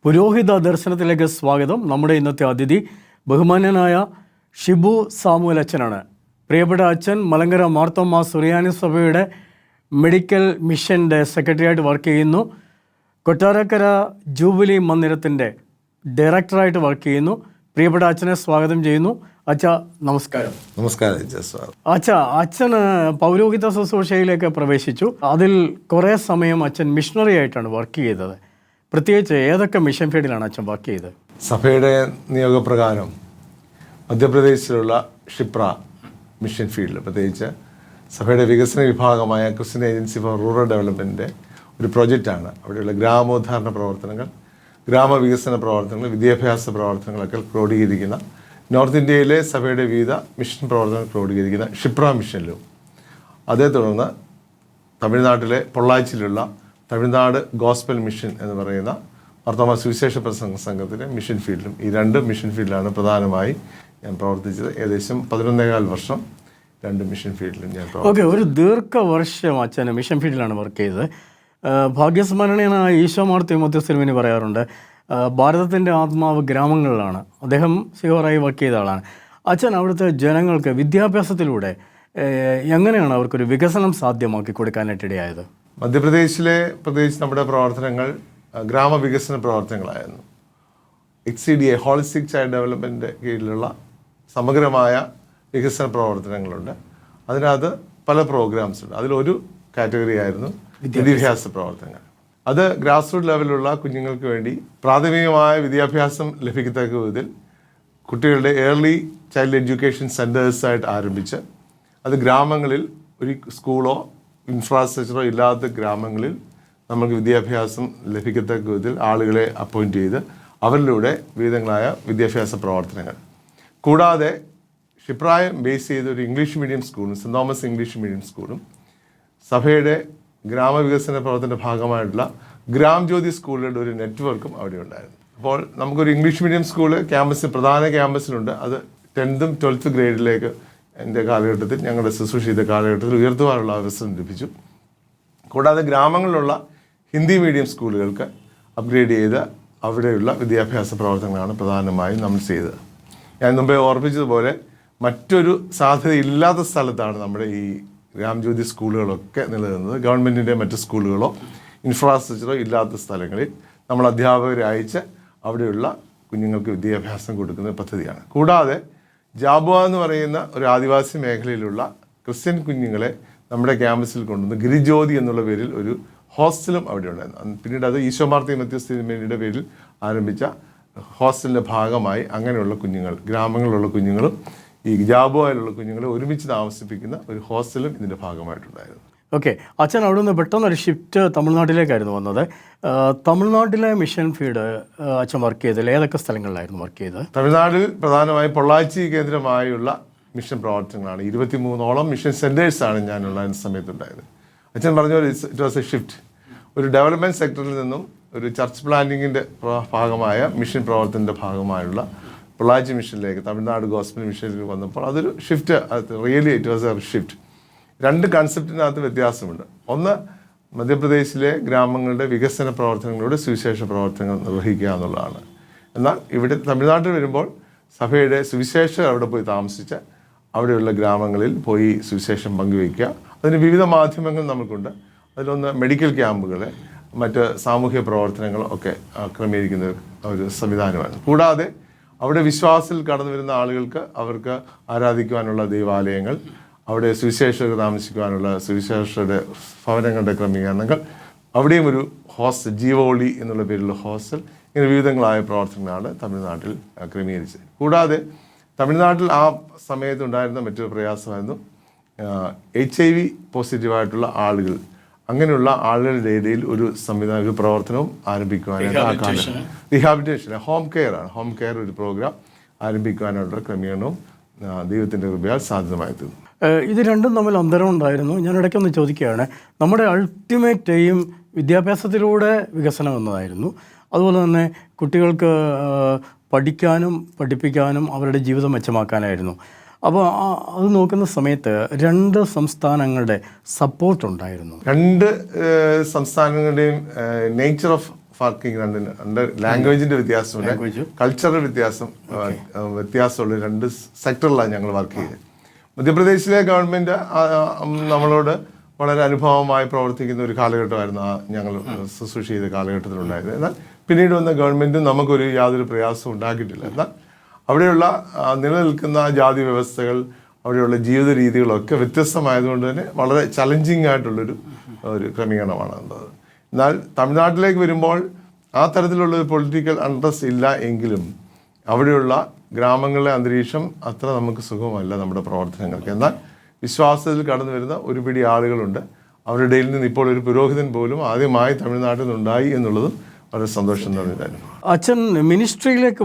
പുരോഹിത ദർശനത്തിലേക്ക് സ്വാഗതം. നമ്മുടെ ഇന്നത്തെ അതിഥി ബഹുമാന്യനായ ഷിബു സാമുവൽ അച്ഛനാണ്. പ്രിയപ്പെട്ട അച്ഛൻ മലങ്കര മാർത്തോമാ സുറിയാനി സഭയുടെ മെഡിക്കൽ മിഷൻ്റെ സെക്രട്ടറിയായിട്ട് വർക്ക് ചെയ്യുന്നു. കൊട്ടാരക്കര ജൂബിലി മന്ദിരത്തിൻ്റെ ഡയറക്ടറായിട്ട് വർക്ക് ചെയ്യുന്നു. പ്രിയപ്പെട്ട അച്ഛനെ സ്വാഗതം ചെയ്യുന്നു. അച്ഛ നമസ്കാരം. നമസ്കാരം. അച്ഛന് പൗരോഹിത ശുശ്രൂഷയിലേക്ക് പ്രവേശിച്ചു. അതിൽ കുറേ സമയം അച്ഛൻ മിഷണറി ആയിട്ടാണ് വർക്ക് ചെയ്തത്. പ്രത്യേകിച്ച് ഏതൊക്കെ മിഷൻ ഫീൽഡിലാണ് അച്ഛൻ വർക്ക് ചെയ്തത്? സഭയുടെ നിയോഗപ്രകാരം മധ്യപ്രദേശിലുള്ള ക്ഷിപ്ര മിഷൻ ഫീൽഡ്, പ്രത്യേകിച്ച് സഭയുടെ വികസന വിഭാഗമായ ക്രിസ്ത്യൻ ഏജൻസി ഫോർ റൂറൽ ഡെവലപ്മെൻറ്റിൻ്റെ ഒരു പ്രോജക്റ്റാണ്. അവിടെയുള്ള ഗ്രാമോദ്ധാരണ പ്രവർത്തനങ്ങൾ, ഗ്രാമവികസന പ്രവർത്തനങ്ങൾ, വിദ്യാഭ്യാസ പ്രവർത്തനങ്ങളൊക്കെ ക്രോഡീകരിക്കുന്ന നോർത്ത് ഇന്ത്യയിലെ സഭയുടെ വിവിധ മിഷൻ പ്രവർത്തനങ്ങൾ ക്രോഡീകരിക്കുന്ന ക്ഷിപ്ര മിഷനിലും, അതേ തുടർന്ന് തമിഴ്നാട്ടിലെ പൊള്ളാച്ചിയിലുള്ള തമിഴ്നാട് ഗോസ്പൽ മിഷൻ എന്ന് പറയുന്ന മാർത്തോമാ സുവിശേഷ പ്രസംഗ സംഘത്തിൻ്റെ മിഷൻ ഫീൽഡിലും, ഈ രണ്ട് മിഷൻ ഫീൽഡിലാണ് പ്രധാനമായി ഞാൻ പ്രവർത്തിച്ചത്. ഏകദേശം 11.25 വർഷം രണ്ട് മിഷൻ ഫീൽഡിലും ഞാൻ പ്രവർത്തിച്ചു. ഒരു ദീർഘവർഷം അച്ഛൻ മിഷൻ ഫീൽഡിലാണ് വർക്ക് ചെയ്തത്. ഭാഗ്യസ്മരണീയനായ ഈശോമാർ തീമോഥെയോസ് തിരുമേനി പറയാറുണ്ട്, ഭാരതത്തിൻ്റെ ആത്മാവ് ഗ്രാമങ്ങളിലാണ്. അദ്ദേഹം സിയോറായി വർക്ക് ചെയ്ത ആളാണ്. അച്ഛൻ അവിടുത്തെ ജനങ്ങൾക്ക് വിദ്യാഭ്യാസത്തിലൂടെ എങ്ങനെയാണ് അവർക്കൊരു വികസനം സാധ്യമാക്കി കൊടുക്കാനായിട്ടിടയായത്? മധ്യപ്രദേശിലെ പ്രത്യേകിച്ച് നമ്മുടെ പ്രവർത്തനങ്ങൾ ഗ്രാമവികസന പ്രവർത്തനങ്ങളായിരുന്നു. XCDA ഹോളിസ്റ്റിക് ചൈൽഡ് ഡെവലപ്മെൻറ്റിൻ്റെ കീഴിലുള്ള സമഗ്രമായ വികസന പ്രവർത്തനങ്ങളുണ്ട്. അതിനകത്ത് പല പ്രോഗ്രാംസ് ഉണ്ട്. അതിലൊരു കാറ്റഗറി ആയിരുന്നു വിദ്യാഭ്യാസ പ്രവർത്തനങ്ങൾ. അത് ഗ്രാസ് റൂട്ട് ലെവലിലുള്ള കുഞ്ഞുങ്ങൾക്ക് വേണ്ടി പ്രാഥമികമായ വിദ്യാഭ്യാസം ലഭിക്കത്തക്ക വിധത്തിൽ കുട്ടികളുടെ ഏർലി ചൈൽഡ് എഡ്യൂക്കേഷൻ സെൻറ്റേഴ്സായിട്ട് ആരംഭിച്ച് അത് ഗ്രാമങ്ങളിൽ ഒരു സ്കൂളോ ഇൻഫ്രാസ്ട്രക്ചറോ ഇല്ലാത്ത ഗ്രാമങ്ങളിൽ നമുക്ക് വിദ്യാഭ്യാസം ലഭിക്കത്തക്ക വിധത്തിൽ ആളുകളെ അപ്പോയിൻറ്റ് ചെയ്ത് അവരിലൂടെ വിവിധങ്ങളായ വിദ്യാഭ്യാസ പ്രവർത്തനങ്ങൾ, കൂടാതെ ക്ഷിപ്രായം ബേസ് ചെയ്ത ഒരു ഇംഗ്ലീഷ് മീഡിയം സ്കൂളും, സെൻറ് തോമസ് ഇംഗ്ലീഷ് മീഡിയം സ്കൂളും, സഭയുടെ ഗ്രാമവികസന പ്രവർത്തനത്തിൻ്റെ ഭാഗമായിട്ടുള്ള ഗ്രാം ജ്യോതി സ്കൂളുകളുടെ ഒരു നെറ്റ്വർക്കും അവിടെ ഉണ്ടായിരുന്നു. അപ്പോൾ നമുക്കൊരു ഇംഗ്ലീഷ് മീഡിയം സ്കൂള് പ്രധാന ക്യാമ്പസിലുണ്ട്. അത് 10th 12th ഗ്രേഡിലേക്ക് എൻ്റെ കാലഘട്ടത്തിൽ, ഞങ്ങളുടെ ശുശ്രൂഷ ചെയ്ത കാലഘട്ടത്തിൽ ഉയർത്തുവാനുള്ള അവസരം ലഭിച്ചു. കൂടാതെ ഗ്രാമങ്ങളിലുള്ള ഹിന്ദി മീഡിയം സ്കൂളുകൾക്ക് അപ്ഗ്രേഡ് ചെയ്ത് അവിടെയുള്ള വിദ്യാഭ്യാസ പ്രവർത്തനങ്ങളാണ് പ്രധാനമായും നമ്മൾ ചെയ്തത്. ഞാൻ മുമ്പേ ഓർപ്പിച്ചതുപോലെ മറ്റൊരു സാധ്യതയില്ലാത്ത സ്ഥലത്താണ് നമ്മുടെ ഈ ഗ്രാമജ്യോതി സ്കൂളുകളൊക്കെ നിലനിന്നത്. ഗവൺമെൻറ്റിൻ്റെ മറ്റ് സ്കൂളുകളോ ഇൻഫ്രാസ്ട്രക്ചറോ ഇല്ലാത്ത സ്ഥലങ്ങളിൽ നമ്മൾ അധ്യാപകരെ അയച്ച് അവിടെയുള്ള കുഞ്ഞുങ്ങൾക്ക് വിദ്യാഭ്യാസം കൊടുക്കുന്ന പദ്ധതിയാണ്. കൂടാതെ ജാബുവ എന്ന് പറയുന്ന ഒരു ആദിവാസി മേഖലയിലുള്ള ക്രിസ്ത്യൻ കുഞ്ഞുങ്ങളെ നമ്മുടെ ക്യാമ്പസിൽ കൊണ്ടുവന്ന് ഗിരിജ്യോതി എന്നുള്ള പേരിൽ ഒരു ഹോസ്റ്റലും അവിടെ ഉണ്ടായിരുന്നു. പിന്നീട് അത് ഈശോമാർ തീമോഥെയോസ് തിരുമേനിയുടെ പേരിൽ ആരംഭിച്ച ഹോസ്റ്റലിൻ്റെ ഭാഗമായി അങ്ങനെയുള്ള കുഞ്ഞുങ്ങൾ, ഗ്രാമങ്ങളിലുള്ള കുഞ്ഞുങ്ങളും ഈ ജാബുവയിലുള്ള കുഞ്ഞുങ്ങളെ ഒരുമിച്ച് താമസിപ്പിക്കുന്ന ഒരു ഹോസ്റ്റലും ഇതിൻ്റെ ഭാഗമായിട്ടുണ്ടായിരുന്നു. ഓക്കെ, അച്ഛൻ അവിടെ നിന്ന് പെട്ടെന്നൊരു ഷിഫ്റ്റ് തമിഴ്നാട്ടിലേക്കായിരുന്നു വന്നത്. തമിഴ്നാട്ടിലെ മിഷൻ ഫീൽഡ് അച്ഛൻ വർക്ക് ചെയ്തതിൽ ഏതൊക്കെ സ്ഥലങ്ങളിലായിരുന്നു വർക്ക് ചെയ്തത്? തമിഴ്നാട്ടിൽ പ്രധാനമായും പൊള്ളാച്ചി കേന്ദ്രമായുള്ള മിഷൻ പ്രവർത്തനങ്ങളാണ്. 23ഓളം മിഷൻ സെൻറ്റേഴ്സാണ് ഞാനുള്ള സമയത്തുണ്ടായത്. അച്ഛൻ പറഞ്ഞ പോലെ ഇറ്റ് വാസ് എ ഷിഫ്റ്റ്. ഒരു ഡെവലപ്മെൻറ്റ് സെക്ടറിൽ നിന്നും ഒരു ചർച്ച് പ്ലാനിങ്ങിൻ്റെ ഭാഗമായ മിഷൻ പ്രവർത്തനത്തിൻ്റെ ഭാഗമായുള്ള പൊള്ളാച്ചി മിഷനിലേക്ക്, തമിഴ്നാട് ഗോസ്പൽ മിഷനിലേക്ക് വന്നപ്പോൾ അതൊരു shift. Really it was A shift. രണ്ട് കൺസെപ്റ്റിനകത്ത് വ്യത്യാസമുണ്ട്. ഒന്ന്, മധ്യപ്രദേശിലെ ഗ്രാമങ്ങളുടെ വികസന പ്രവർത്തനങ്ങളുടെ സുവിശേഷ പ്രവർത്തനങ്ങൾ നിർവഹിക്കുക എന്നുള്ളതാണ്. എന്നാൽ ഇവിടെ തമിഴ്നാട്ടിൽ വരുമ്പോൾ സഭയുടെ സുവിശേഷകർ അവിടെ പോയി താമസിച്ച് അവിടെയുള്ള ഗ്രാമങ്ങളിൽ പോയി സുവിശേഷം പങ്കുവയ്ക്കുക. അതിന് വിവിധ മാധ്യമങ്ങൾ നമുക്കുണ്ട്. അതിലൊന്ന് മെഡിക്കൽ ക്യാമ്പുകൾ, മറ്റ് സാമൂഹ്യ പ്രവർത്തനങ്ങൾ ഒക്കെ ക്രമീകരിക്കുന്ന ഒരു സംവിധാനമാണ്. കൂടാതെ അവിടെ വിശ്വാസത്തിൽ കടന്നു വരുന്ന ആളുകൾക്ക് അവർക്ക് ആരാധിക്കുവാനുള്ള ദൈവാലയങ്ങൾ, അവിടെ സുവിശേഷകർ താമസിക്കുവാനുള്ള സുവിശേഷയുടെ ഭവനങ്ങളുടെ ക്രമീകരണങ്ങൾ, അവിടെയും ഒരു ഹോസ്റ്റൽ, ജീവോളി എന്നുള്ള പേരിലുള്ള ഹോസ്റ്റൽ, ഇങ്ങനെ വിവിധങ്ങളായ പ്രവർത്തനങ്ങളാണ് തമിഴ്നാട്ടിൽ ക്രമീകരിച്ചത്. കൂടാതെ തമിഴ്നാട്ടിൽ ആ സമയത്തുണ്ടായിരുന്ന മറ്റൊരു പ്രയാസമായിരുന്നു HIV പോസിറ്റീവായിട്ടുള്ള ആളുകൾ. അങ്ങനെയുള്ള ആളുകളുടെ ഇടയിൽ ഒരു സംവിധാനം, ഒരു പ്രവർത്തനവും ആരംഭിക്കുവാനായിട്ട് ആ കാലം റീഹാബിലിറ്റേഷൻ, ഹോം കെയർ ഒരു പ്രോഗ്രാം ആരംഭിക്കുവാനുള്ള ക്രമീകരണവും ദൈവത്തിൻ്റെ കൃപയാൽ സാധ്യതമായി തീർന്നു. ഇത് രണ്ടും തമ്മിൽ അന്തരം ഉണ്ടായിരുന്നു. ഞാൻ ഇടയ്ക്കൊന്ന് ചോദിക്കുകയാണ്, നമ്മുടെ അൾട്ടിമേറ്റ് എയിം വിദ്യാഭ്യാസത്തിലൂടെ വികസനം എന്നതായിരുന്നു. അതുപോലെ തന്നെ കുട്ടികൾക്ക് പഠിക്കാനും പഠിപ്പിക്കാനും അവരുടെ ജീവിതം മെച്ചമാക്കാനായിരുന്നു. അപ്പോൾ അത് നോക്കുന്ന സമയത്ത് രണ്ട് സംസ്ഥാനങ്ങളുടെ സപ്പോർട്ട് ഉണ്ടായിരുന്നു. രണ്ട് സംസ്ഥാനങ്ങളുടെയും നേച്ചർ ഓഫ് വർക്കിംഗ് രണ്ട് ലാംഗ്വേജിൻ്റെ വ്യത്യാസമുണ്ട്, കൾച്ചറൽ വ്യത്യാസമുള്ള രണ്ട് സെക്ടറിലാണ് ഞങ്ങൾ വർക്ക് ചെയ്തത്. മധ്യപ്രദേശിലെ ഗവൺമെൻറ് നമ്മളോട് വളരെ അനുഭവമായി പ്രവർത്തിക്കുന്ന ഒരു കാലഘട്ടമായിരുന്നു ഞങ്ങൾ ശുശ്രൂഷ ചെയ്ത കാലഘട്ടത്തിലുണ്ടായത്. എന്നാൽ പിന്നീട് വന്ന ഗവൺമെൻറ്റും നമുക്കൊരു യാതൊരു പ്രയാസവും ഉണ്ടാക്കിയിട്ടില്ല. എന്നാൽ അവിടെയുള്ള നിലനിൽക്കുന്ന ജാതി വ്യവസ്ഥകൾ, അവിടെയുള്ള ജീവിത രീതികളൊക്കെ വ്യത്യസ്തമായതുകൊണ്ട് തന്നെ വളരെ ചലഞ്ചിങ് ആയിട്ടുള്ളൊരു ക്രമീകരണമാണ് ഉള്ളത്. എന്നാൽ തമിഴ്നാട്ടിലേക്ക് വരുമ്പോൾ ആ തരത്തിലുള്ള പൊളിറ്റിക്കൽ അൺട്രസ്റ്റ് ഇല്ല എങ്കിലും അവിടെയുള്ള ഗ്രാമങ്ങളിലെ അന്തരീക്ഷം അത്ര നമുക്ക് സുഖമല്ല നമ്മുടെ പ്രവർത്തനങ്ങൾക്ക്. എന്നാൽ വിശ്വാസത്തിൽ കടന്നു വരുന്ന ഒരു പിടി ആളുകളുണ്ട്. അവരുടെ ഇടയിൽ നിന്ന് ഇപ്പോൾ ഒരു പുരോഹിതൻ പോലും ആദ്യമായി തമിഴ്നാട്ടിൽ നിന്നുണ്ടായി എന്നുള്ളതും വളരെ സന്തോഷം തന്നിട്ടായിരുന്നു. അച്ഛൻ മിനിസ്ട്രിയിലേക്ക്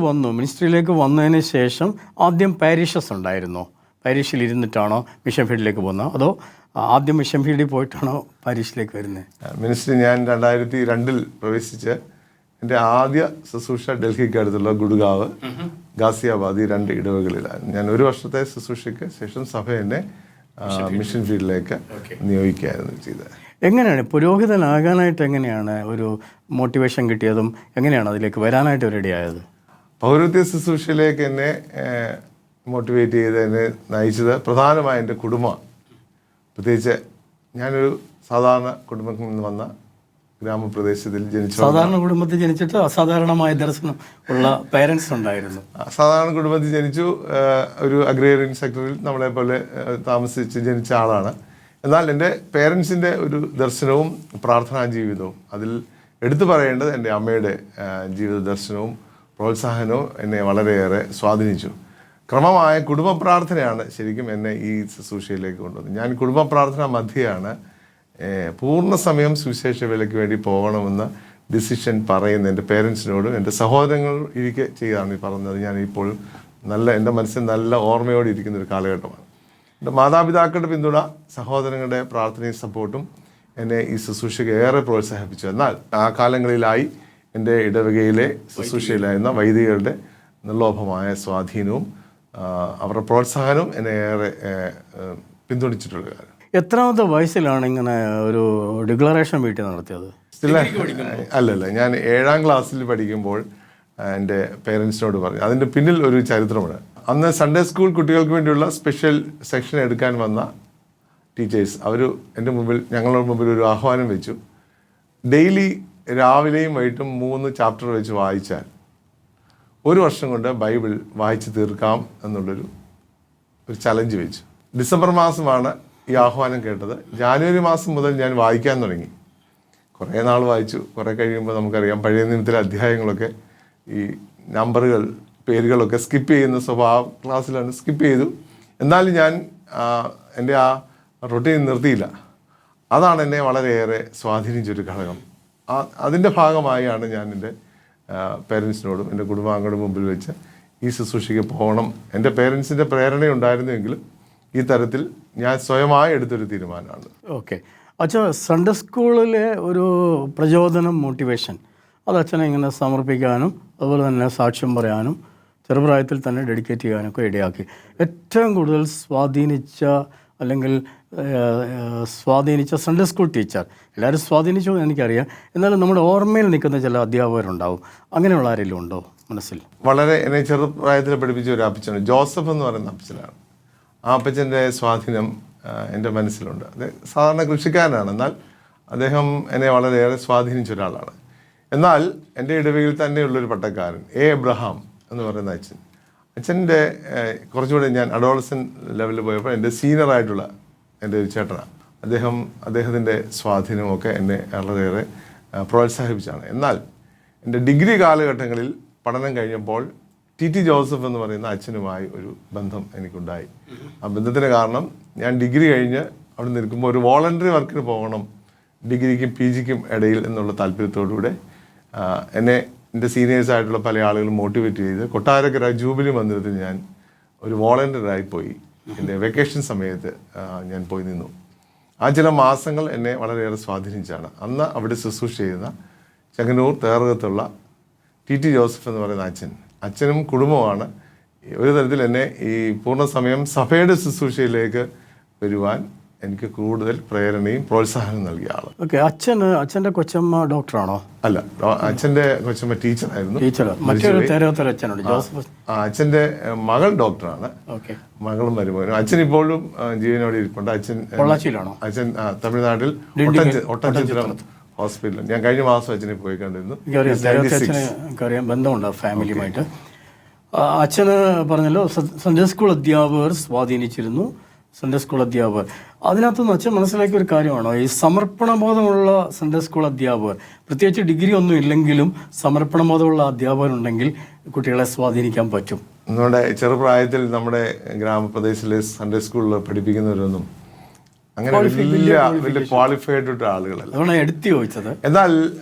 വന്നതിന് ശേഷം ആദ്യം പാരീഷസ് ഉണ്ടായിരുന്നോ? പാരീഷിൽ ഇരുന്നിട്ടാണോ മിഷൻ ഫീൽഡിലേക്ക് പോകുന്നത്, അതോ ആദ്യം മിഷൻ ഫീൽഡിൽ പോയിട്ടാണോ പാരീഷിലേക്ക് വരുന്നത്? മിനിസ്ട്രി ഞാൻ 2002 പ്രവേശിച്ച് എൻ്റെ ആദ്യ ശുശ്രൂഷ ഡൽഹിക്ക് അടുത്തുള്ള ഗുഡ്ഗാവ്, ഗാസിയാബാദ് ഈ 2 ഇടവകളിലാണ്. ഞാൻ 1 വർഷത്തെ ശുശ്രൂഷയ്ക്ക് ശേഷം സഭ എന്നെ മിഷൻ ഫീൽഡിലേക്ക് നിയോഗിക്കുകയായിരുന്നു ചെയ്തത്. എങ്ങനെയാണ് പുരോഹിതനാകാനായിട്ട് എങ്ങനെയാണ് ഒരു മോട്ടിവേഷൻ കിട്ടിയതും എങ്ങനെയാണ് അതിലേക്ക് വരാനായിട്ട് റെഡിയായത്? പൗരത്യ ശുശ്രൂഷയിലേക്ക് എന്നെ മോട്ടിവേറ്റ് ചെയ്ത് എന്നെ നയിച്ചത് പ്രധാനമായി എൻ്റെ കുടുംബമാണ്. പ്രത്യേകിച്ച് ഞാനൊരു സാധാരണ കുടുംബത്തിൽ നിന്ന് വന്ന ഗ്രാമപ്രദേശത്തിൽ സാധാരണ കുടുംബത്തിൽ ജനിച്ചിട്ട് അസാധാരണമായ ദർശനം ഉള്ള പേരൻസ് ഉണ്ടായിരുന്നു. സാധാരണ കുടുംബത്തിൽ ജനിച്ചു, ഒരു അഗ്രേറിയൻ സെക്ടറിൽ നമ്മളെ പോലെ താമസിച്ച് ജനിച്ച ആളാണ്. എന്നാൽ എൻ്റെ പേരൻസിൻ്റെ ഒരു ദർശനവും പ്രാർത്ഥനാ ജീവിതവും, അതിൽ എടുത്തു പറയേണ്ടത് എൻ്റെ അമ്മയുടെ ജീവിത ദർശനവും പ്രോത്സാഹനവും എന്നെ വളരെയേറെ സ്വാധീനിച്ചു. ക്രമമായ കുടുംബ പ്രാർത്ഥനയാണ് ശരിക്കും എന്നെ ഈ ശുശ്രൂഷയിലേക്ക് കൊണ്ടുവന്നത്. ഞാൻ കുടുംബ പ്രാർത്ഥന മധ്യയാണ് പൂർണ്ണ സമയം സുവിശേഷ വേലയ്ക്ക് വേണ്ടി പോകണമെന്ന് ഡിസിഷൻ പറയുന്ന എൻ്റെ പേരൻസിനോടും എൻ്റെ സഹോദരങ്ങൾ ഇരിക്കെ ചെയ്താണ് ഈ പറഞ്ഞത്. ഞാൻ ഇപ്പോഴും എൻ്റെ മനസ്സിൽ നല്ല ഓർമ്മയോടെ ഇരിക്കുന്ന ഒരു കാലഘട്ടമാണ്. എൻ്റെ മാതാപിതാക്കളുടെ പിന്തുണ, സഹോദരങ്ങളുടെ പ്രാർത്ഥനയും സപ്പോർട്ടും എന്നെ ഈ ശുശ്രൂഷയ്ക്ക് ഏറെ പ്രോത്സാഹിപ്പിച്ചു. എന്നാൽ ആ കാലങ്ങളിലായി എൻ്റെ ഇടവകയിലെ ശുശ്രൂഷയിലായിരുന്ന വൈദികരുടെ നിർലോഭമായ സ്വാധീനവും അവരുടെ പ്രോത്സാഹനവും എന്നെ ഏറെ പിന്തുണച്ചിട്ടുള്ള കാര്യം. എത്രാമത്തെ വയസ്സിലാണ് ഇങ്ങനെ ഒരു ഡിക്ലറേഷൻ വീട്ടിൽ നടത്തിയത്? അല്ലല്ല, ഞാൻ 7ാം ക്ലാസ്സിൽ പഠിക്കുമ്പോൾ എൻ്റെ പേരൻസിനോട് പറഞ്ഞു. അതിൻ്റെ പിന്നിൽ ഒരു ചരിത്രമുണ്ട്. അന്ന് സൺഡേ സ്കൂൾ കുട്ടികൾക്ക് വേണ്ടിയുള്ള സ്പെഷ്യൽ സെക്ഷൻ എടുക്കാൻ വന്ന ടീച്ചേഴ്സ് ഞങ്ങളുടെ മുമ്പിൽ ഒരു ആഹ്വാനം വെച്ചു. ഡെയിലി രാവിലെയും വൈകിട്ടും 3 ചാപ്റ്റർ വെച്ച് വായിച്ചാൽ 1 വർഷം കൊണ്ട് ബൈബിൾ വായിച്ച് തീർക്കാം എന്നുള്ളൊരു ചലഞ്ച് വെച്ചു. ഡിസംബർ മാസമാണ് ഈ ആഹ്വാനം കേട്ടത്. ജാനുവരി മാസം മുതൽ ഞാൻ വായിക്കാൻ തുടങ്ങി. കുറേ നാൾ വായിച്ചു. കുറേ കഴിയുമ്പോൾ നമുക്കറിയാം പഴയ നിയമത്തിലെ അധ്യായങ്ങളൊക്കെ ഈ പേരുകളൊക്കെ സ്കിപ്പ് ചെയ്യുന്ന സ്വഭാവം ക്ലാസ്സിലാണ്. സ്കിപ്പ് ചെയ്തു. എന്നാലും ഞാൻ എൻ്റെ ആ റൊട്ടീൻ നിർത്തിയില്ല. അതാണ് എന്നെ വളരെയേറെ സ്വാധീനിച്ചൊരു ഘടകം. അതിൻ്റെ ഭാഗമായാണ് ഞാൻ എൻ്റെ പേരൻസിനോടും എൻ്റെ കുടുംബാംഗങ്ങളുടെ മുമ്പിൽ വെച്ച് ഈ ശുശ്രൂഷയ്ക്ക് പോകണം. എൻ്റെ പേരൻസിൻ്റെ പ്രേരണയുണ്ടായിരുന്നുവെങ്കിലും ഈ തരത്തിൽ ഞാൻ സ്വയമായി എടുത്തൊരു തീരുമാനമാണ്. ഓക്കെ. അച്ഛൻ സൺഡേ സ്കൂളിലെ ഒരു പ്രചോദനം, മോട്ടിവേഷൻ അത് അച്ഛനെ ഇങ്ങനെ സമർപ്പിക്കാനും അതുപോലെ തന്നെ സാക്ഷ്യം പറയാനും ചെറുപ്രായത്തിൽ തന്നെ ഡെഡിക്കേറ്റ് ചെയ്യാനൊക്കെ ഇടയാക്കി. ഏറ്റവും കൂടുതൽ സ്വാധീനിച്ച സൺഡേ സ്കൂൾ ടീച്ചർ, എല്ലാവരും സ്വാധീനിച്ചു എന്ന് എനിക്കറിയാം, എന്നാലും നമ്മുടെ ഓർമ്മയിൽ നിൽക്കുന്ന ചില അധ്യാപകരുണ്ടാവും. അങ്ങനെയുള്ള ആരെങ്കിലും ഉണ്ടോ മനസ്സിൽ? വളരെ എന്നെ ചെറുപ്രായത്തിൽ പഠിപ്പിച്ച ഒരു അപ്പച്ചനാണ്, ജോസഫ് എന്ന് പറയുന്ന അപ്പച്ചനാണ്. ആ അപ്പച്ചൻ്റെ സ്വാധീനം എൻ്റെ മനസ്സിലുണ്ട്. അത് സാധാരണ കൃഷിക്കാരനാണ്, എന്നാൽ അദ്ദേഹം എന്നെ വളരെയേറെ സ്വാധീനിച്ച ഒരാളാണ്. എന്നാൽ എൻ്റെ ഇടവകയിൽ തന്നെയുള്ളൊരു പട്ടക്കാരൻ എബ്രഹാം എന്ന് പറയുന്ന അച്ഛൻ്റെ കുറച്ചുകൂടെ ഞാൻ അഡോളസൻ ലെവലിൽ പോയപ്പോൾ എൻ്റെ സീനിയറായിട്ടുള്ള എൻ്റെ ഒരു ചേട്ടനാണ്. അദ്ദേഹത്തിൻ്റെ സ്വാധീനമൊക്കെ എന്നെ വളരെയേറെ പ്രോത്സാഹിപ്പിച്ചാണ്. എന്നാൽ എൻ്റെ ഡിഗ്രി കാലഘട്ടങ്ങളിൽ പഠനം കഴിഞ്ഞപ്പോൾ ടി ജോസഫ് എന്ന് പറയുന്ന അച്ഛനുമായി ഒരു ബന്ധം എനിക്കുണ്ടായി. ആ ബന്ധത്തിന് കാരണം ഞാൻ ഡിഗ്രി കഴിഞ്ഞ് അവിടെ നിൽക്കുമ്പോൾ ഒരു വോളണ്ടറി വർക്കിന് പോകണം, ഡിഗ്രിക്കും PGക്കും ഇടയിൽ എന്നുള്ള താല്പര്യത്തോടുകൂടെ എൻ്റെ സീനിയേഴ്സായിട്ടുള്ള പല ആളുകളും മോട്ടിവേറ്റ് ചെയ്ത് കൊട്ടാരക്കര ജൂബിലി മന്ദിരത്തിൽ ഞാൻ ഒരു വോളണ്ടറായി പോയി. എൻ്റെ വെക്കേഷൻ സമയത്ത് ഞാൻ പോയി നിന്നു. ആ ചില മാസങ്ങൾ എന്നെ വളരെയേറെ സ്വാധീനിച്ചാണ്. അന്ന് അവിടെ ശുശ്രൂഷ ചെയ്യുന്ന ചെങ്ങന്നൂർ തേറകത്തുള്ള ടി ജോസഫ് എന്ന് പറയുന്ന അച്ഛനും കുടുംബമാണ് ഒരു തരത്തിൽ എന്നെ ഈ പൂർണ്ണസമയം സഭയുടെ ശുശ്രൂഷയിലേക്ക് വരുവാൻ എനിക്ക് കൂടുതൽ പ്രേരണയും പ്രോത്സാഹനവും നൽകിയ ആൾ. ഓക്കെ, അച്ഛൻ്റെ കൊച്ചമ്മ ഡോക്ടറാണോ? അല്ല, അച്ഛൻ്റെ കൊച്ചമ്മ ടീച്ചറായിരുന്നു. ടീച്ചർ. മറ്റൊരു തേരവത്തര അച്ഛനുണ്ട്, ജോസഫ്. അച്ഛൻ്റെ മകൾ ഡോക്ടറാണ്. ഓക്കെ. മകളും മരുമകനും. അച്ഛൻ ഇപ്പോഴും ജീവനോടെ ഇരിപ്പുണ്ട്. അച്ഛൻ പൊള്ളാച്ചിയിലാണോ? അച്ഛൻ തമിഴ്നാട്ടിൽ ഒട്ടൻചിത്രം ഹോസ്പിറ്റലിൽ. ഞാൻ കഴിഞ്ഞ മാസം അച്ഛനെ പോയി കണ്ടിരുന്നു. എനിക്കറിയാം, ബന്ധമുണ്ട് ഫാമിലിയുമായിട്ട്. അച്ഛന് പറഞ്ഞല്ലോ സൺഡേ സ്കൂൾ അധ്യാപകർ സ്വാധീനിച്ചിരുന്നു. സൺഡേ സ്കൂൾ അധ്യാപകർ, അതിനകത്തുനിന്ന് അച്ഛൻ മനസ്സിലാക്കിയ ഒരു കാര്യമാണോ ഈ സമർപ്പണബോധമുള്ള സൺഡേ സ്കൂൾ അധ്യാപകർ? പ്രത്യേകിച്ച് ഡിഗ്രി ഒന്നും ഇല്ലെങ്കിലും സമർപ്പണബോധമുള്ള അധ്യാപകരുണ്ടെങ്കിൽ കുട്ടികളെ സ്വാധീനിക്കാൻ പറ്റും. നമ്മുടെ ചെറുപ്രായത്തിൽ നമ്മുടെ ഗ്രാമപ്രദേശത്തിലെ സൺഡേ സ്കൂളിൽ പഠിപ്പിക്കുന്നവരൊന്നും അങ്ങനെ വലിയ ക്വാളിഫൈഡ് ആളുകളല്ല. അതാണ് എടുത്തു ചോദിച്ചത്. എന്നാൽ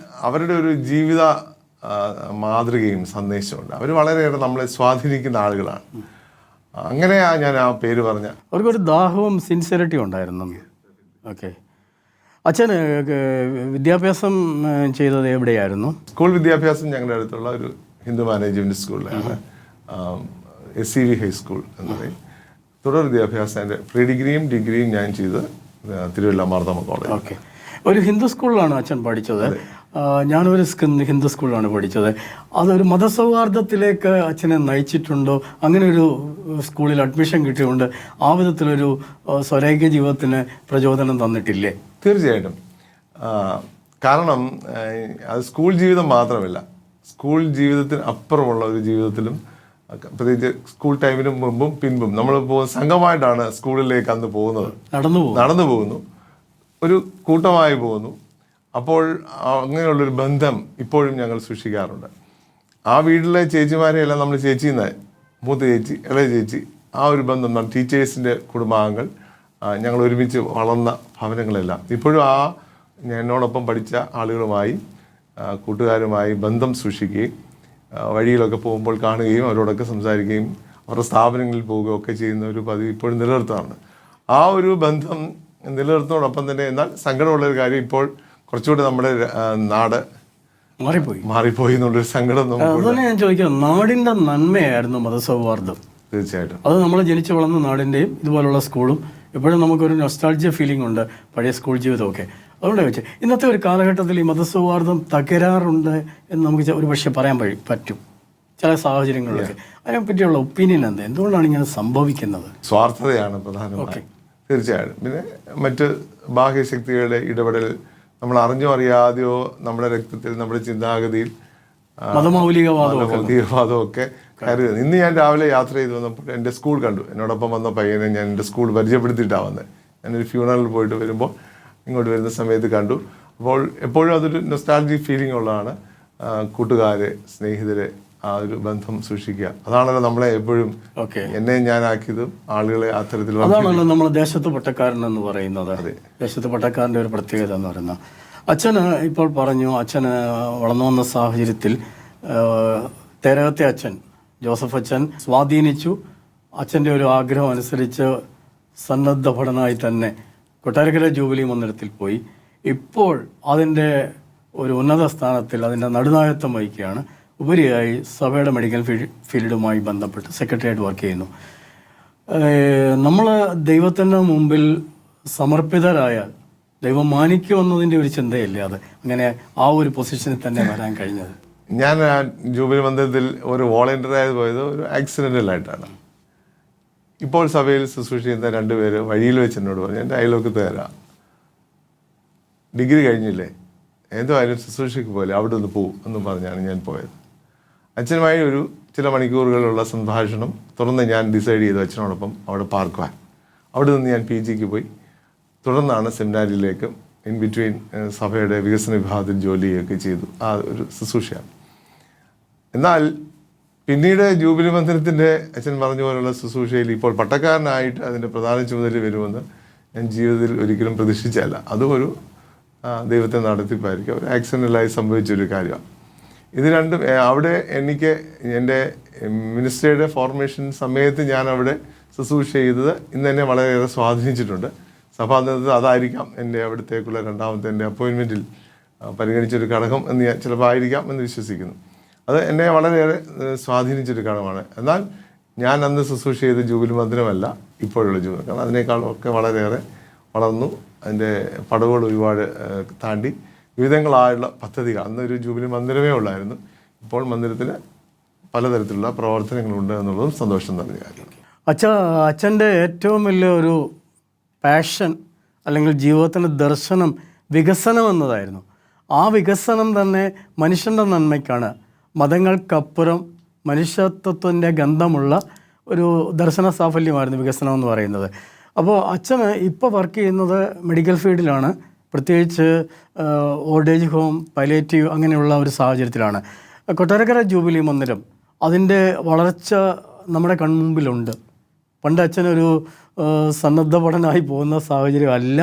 അവരുടെ ഒരു ജീവിത മാതൃകയും സന്ദേശമുണ്ട്. അവർ വളരെയേറെ നമ്മളെ സ്വാധീനിക്കുന്ന ആളുകളാണ്. അങ്ങനെയാ ഞാൻ ആ പേര് പറഞ്ഞ. അവർക്കൊരു ദാഹവും സിൻസിയറിറ്റിയും ഉണ്ടായിരുന്നു. ഓക്കെ. അച്ഛന് വിദ്യാഭ്യാസം ചെയ്തത് എവിടെയായിരുന്നു? സ്കൂൾ വിദ്യാഭ്യാസം ഞങ്ങളുടെ അടുത്തുള്ള ഒരു ഹിന്ദു മാനേജ്മെൻറ്റ് സ്കൂളിലാണ്, SCV ഹൈസ്കൂൾ എന്ന് പറയും. തുടർ വിദ്യാഭ്യാസം എൻ്റെ പ്രീ ഡിഗ്രിയും ഞാൻ ചെയ്ത് തിരുവല്ല മാർത്തോമ കോളേജ്. ഓക്കെ. ഒരു ഹിന്ദു സ്കൂളിലാണ് അച്ഛൻ പഠിച്ചത്. ഞാനൊരു ഹിന്ദു സ്കൂളിലാണ് പഠിച്ചത്. അതൊരു മതസൗഹാർദ്ദത്തിലേക്ക് അച്ഛനെ നയിച്ചിട്ടുണ്ടോ? അങ്ങനെ ഒരു സ്കൂളിൽ അഡ്മിഷൻ കിട്ടിയതുകൊണ്ട് ആ വിധത്തിലൊരു സ്വൈരാഗ്യ ജീവിതത്തിന് പ്രചോദനം തന്നിട്ടില്ലേ? തീർച്ചയായിട്ടും. കാരണം അത് സ്കൂൾ ജീവിതം മാത്രമല്ല, സ്കൂൾ ജീവിതത്തിന് അപ്പുറമുള്ള ഒരു ജീവിതത്തിലും, പ്രത്യേകിച്ച് സ്കൂൾ ടൈമിനും മുമ്പും പിൻപും നമ്മൾ സംഘമായിട്ടാണ് സ്കൂളിലേക്ക് അന്ന് പോകുന്നത്. നടന്നു പോകുന്നു, ഒരു കൂട്ടമായി പോകുന്നു. അപ്പോൾ അങ്ങനെയുള്ളൊരു ബന്ധം ഇപ്പോഴും ഞങ്ങൾ സൂക്ഷിക്കാറുണ്ട്. ആ വീട്ടിലെ ചേച്ചിമാരെയെല്ലാം നമ്മൾ ചേച്ചിന്നായി, മൂത്ത ചേച്ചി, ഇളയ ചേച്ചി, ആ ഒരു ബന്ധം, ടീച്ചേഴ്സിൻ്റെ കുടുംബാംഗങ്ങൾ, ഞങ്ങൾ ഒരുമിച്ച് വളർന്ന ഭവനങ്ങളെല്ലാം ഇപ്പോഴും എന്നോടൊപ്പം പഠിച്ച ആളുകളുമായി, കൂട്ടുകാരുമായി ബന്ധം സൂക്ഷിക്കുകയും വഴിയിലൊക്കെ പോകുമ്പോൾ കാണുകയും അവരോടൊക്കെ സംസാരിക്കുകയും അവരുടെ സ്ഥാപനങ്ങളിൽ പോവുകയും ഒക്കെ ചെയ്യുന്ന ഒരു പതിവ് ഇപ്പോഴും നിലനിർത്താറുണ്ട്. ആ ഒരു ബന്ധം നിലനിർത്തുന്നതോടൊപ്പം തന്നെ എന്നാൽ സങ്കടമുള്ളൊരു കാര്യം, ഇപ്പോൾ കുറച്ചുകൂടി നമ്മുടെ നാട് മാറിപ്പോയി എന്നുള്ളൊരു സങ്കടം നമുക്ക്. ഞാൻ ചോദിക്കാം, നാടിൻ്റെ നന്മയായിരുന്നു മതസൗഹാർദ്ദം. തീർച്ചയായിട്ടും. അത് നമ്മൾ ജനിച്ചു വളർന്ന നാടിൻ്റെയും ഇതുപോലുള്ള സ്കൂളും എപ്പോഴും നമുക്കൊരു നൊസ്റ്റാൾജിയ ഫീലിംഗ് ഉണ്ട്, പഴയ സ്കൂൾ ജീവിതമൊക്കെ. അതുകൊണ്ട് വെച്ച് ഇന്നത്തെ ഒരു കാലഘട്ടത്തിൽ ഈ മതസൗഹാർദ്ദം തകരാറുണ്ട് എന്ന് നമുക്ക് ഒരു പക്ഷേ പറയാൻ പറ്റും ചില സാഹചര്യങ്ങളിലൊക്കെ. അതിനെപ്പറ്റിയുള്ള ഒപ്പീനിയൻ എന്താ? എന്തുകൊണ്ടാണ് ഇങ്ങനെ സംഭവിക്കുന്നത്? സ്വാർത്ഥതയാണ് പ്രധാനമായും. തീർച്ചയായിട്ടും. പിന്നെ മറ്റ് ബാഹ്യശക്തികളുടെ ഇടപെടൽ, നമ്മൾ അറിഞ്ഞോ അറിയാതെയോ നമ്മുടെ രക്തത്തിൽ, നമ്മുടെ ചിന്താഗതിയിൽ മതമൗലികവാദമൊക്കെ കയറി. ഇന്ന് ഞാൻ രാവിലെ യാത്ര ചെയ്ത് വന്നപ്പോൾ എൻ്റെ സ്കൂൾ കണ്ടു. എന്നോടൊപ്പം വന്ന പയ്യനെ ഞാൻ എൻ്റെ സ്കൂൾ പരിചയപ്പെടുത്തിയിട്ടാണ് വന്നത്. ഞാനൊരു ഫ്യൂണറലിൽ പോയിട്ട് വരുമ്പോൾ ഇങ്ങോട്ട് വരുന്ന സമയത്ത് കണ്ടു. അപ്പോൾ എപ്പോഴും അതൊരു നൊസ്റ്റാൾജിക് ഫീലിംഗ് ഉള്ളതാണ്. കൂട്ടുകാരെ, സ്നേഹിതരെ, ആ ഒരു ബന്ധം സൂക്ഷിക്കുക. അതാണല്ലോ നമ്മളെ എപ്പോഴും എന്നെ ഞാനാക്കിയതും ആളുകളെ അത്തരത്തിൽ. അതാണല്ലോ നമ്മൾ ദേശത്ത് പട്ടക്കാരൻ എന്ന് പറയുന്നത്. ദേശത്ത് പട്ടക്കാരൻ്റെ ഒരു പ്രത്യേകത എന്ന് പറയുന്നത്. അച്ഛന് ഇപ്പോൾ പറഞ്ഞു, അച്ഛന് വളർന്നു വന്ന സാഹചര്യത്തിൽ തേരകത്തെ അച്ഛൻ ജോസഫ് അച്ഛൻ സ്വാധീനിച്ചു. അച്ഛൻ്റെ ഒരു ആഗ്രഹം അനുസരിച്ച് സന്നദ്ധ ഭടനായി തന്നെ കൊട്ടാരക്കര ജൂബിലി മന്ദിരത്തിൽ പോയി. ഇപ്പോൾ അതിൻ്റെ ഒരു ഉന്നത സ്ഥാനത്തിൽ അതിൻ്റെ നടുനായത്വം വഹിക്കുകയാണ്. ഉപരിയായി സഭയുടെ മെഡിക്കൽ ഫീൽഡുമായി ബന്ധപ്പെട്ട് സെക്രട്ടറിയായിട്ട് വർക്ക് ചെയ്യുന്നു. നമ്മൾ ദൈവത്തിൻ്റെ മുമ്പിൽ സമർപ്പിതരായാൽ ദൈവം മാനിക്കുമെന്നതിൻ്റെ ഒരു ചിന്തയല്ലേ അത് അങ്ങനെ ആ ഒരു പൊസിഷനിൽ തന്നെ വരാൻ കഴിഞ്ഞത്? ഞാൻ ജൂബിലി മന്ദിരത്തിൽ ഒരു വോളണ്ടിയറായി പോയത് ഒരു ആക്സിഡൻ്റലായിട്ടാണ്. ഇപ്പോൾ സഭയിൽ ശുശ്രൂഷ ചെയ്യുന്ന 2 പേര് വഴിയിൽ വെച്ച് എന്നോട് പറഞ്ഞു, എൻ്റെ അയൽവക്കത്ത് തരാം, ഡിഗ്രി കഴിഞ്ഞില്ലേ, എന്തോ അതിന് ശുശ്രൂഷയ്ക്ക് പോലെ അവിടെ ഒന്ന് പോവും എന്ന് പറഞ്ഞാണ് ഞാൻ പോയത്. അച്ഛനുമായി ചില മണിക്കൂറുകളുള്ള സംഭാഷണം തുടർന്ന് ഞാൻ ഡിസൈഡ് ചെയ്തു അച്ഛനോടൊപ്പം അവിടെ പാർക്കുവാൻ. അവിടെ നിന്ന് ഞാൻ PGക്ക് പോയി. തുടർന്നാണ് സെമിനാരിയിലേക്ക് ഇൻ ബിറ്റ്വീൻ സഭയുടെ വികസന വിഭാഗത്തിൽ ജോലിയൊക്കെ ചെയ്തു. ആ ഒരു ശുശ്രൂഷയാണ്. എന്നാൽ പിന്നീട് ജൂബിലി മന്ദിരത്തിൻ്റെ അച്ഛൻ പറഞ്ഞ പോലുള്ള ശുശ്രൂഷയിൽ ഇപ്പോൾ പട്ടക്കാരനായിട്ട് അതിൻ്റെ പ്രധാന ചുമതല വരുമെന്ന് ഞാൻ ജീവിതത്തിൽ ഒരിക്കലും പ്രതീക്ഷിച്ചല്ല. അതും ഒരു ദൈവത്തെ നടത്തിപ്പായിരിക്കും. ഒരു ആക്സിഡൻ്റലായി സംഭവിച്ചൊരു കാര്യമാണ്. ഇത് രണ്ടും അവിടെ എനിക്ക് എൻ്റെ മിനിസ്ട്രിയുടെ ഫോർമേഷൻ സമയത്ത് ഞാൻ അവിടെ ശുശ്രൂഷ ചെയ്തത് ഇന്ന് എന്നെ വളരെയേറെ സ്വാധീനിച്ചിട്ടുണ്ട്. സഭാന്തരത്തിൽ അതായിരിക്കാം എൻ്റെ അവിടത്തേക്കുള്ള രണ്ടാമത്തെ എൻ്റെ അപ്പോയിൻമെൻറ്റിൽ പരിഗണിച്ചൊരു ഘടകം എന്ന് ഞാൻ ചിലപ്പോൾ ആയിരിക്കാം എന്ന് വിശ്വസിക്കുന്നു. അത് എന്നെ വളരെയേറെ സ്വാധീനിച്ചൊരു ഘടകമാണ്. എന്നാൽ ഞാൻ അന്ന് ശുശ്രൂഷ ചെയ്ത ജൂബിലി മന്ദിരമല്ല ഇപ്പോഴുള്ള ജൂബിലി, കാരണം അതിനേക്കാളൊക്കെ വളരെയേറെ വളർന്നു. അതിൻ്റെ പടവുകൾ ഒരുപാട് താണ്ടി വിവിധങ്ങളായുള്ള പദ്ധതികൾ. അന്നൊരു ജൂബിലി മന്ദിരമേ ഉള്ളായിരുന്നു. ഇപ്പോൾ മന്ദിരത്തിൽ പലതരത്തിലുള്ള പ്രവർത്തനങ്ങളുണ്ട് എന്നുള്ളതും സന്തോഷം നിറഞ്ഞ കാര്യമാണ്. അച്ഛൻ്റെ ഏറ്റവും വലിയ ഒരു പാഷൻ അല്ലെങ്കിൽ ജീവിതത്തിൻ്റെ ദർശനം വികസനം എന്നതായിരുന്നു. ആ വികസനം തന്നെ മനുഷ്യൻ്റെ നന്മയ്ക്കാണ്. മതങ്ങൾക്കപ്പുറം മനുഷ്യത്വത്തിൻ്റെ ഗന്ധമുള്ള ഒരു ദർശന സാഫല്യമായിരുന്നു വികസനം എന്ന് പറയുന്നത്. അപ്പോൾ അച്ഛന് ഇപ്പോൾ വർക്ക് ചെയ്യുന്നത് മെഡിക്കൽ ഫീൽഡിലാണ്, പ്രത്യേകിച്ച് ഓൾഡ് ഏജ് ഹോം, പൈലേറ്റീവ് അങ്ങനെയുള്ള ഒരു സാഹചര്യത്തിലാണ്. കൊട്ടാരക്കര ജൂബിലി മന്ദിരം അതിൻ്റെ വളർച്ച നമ്മുടെ കൺമുമ്പിലുണ്ട്. പണ്ട് അച്ഛനൊരു സന്നദ്ധ പഠനമായി പോകുന്ന സാഹചര്യം അല്ല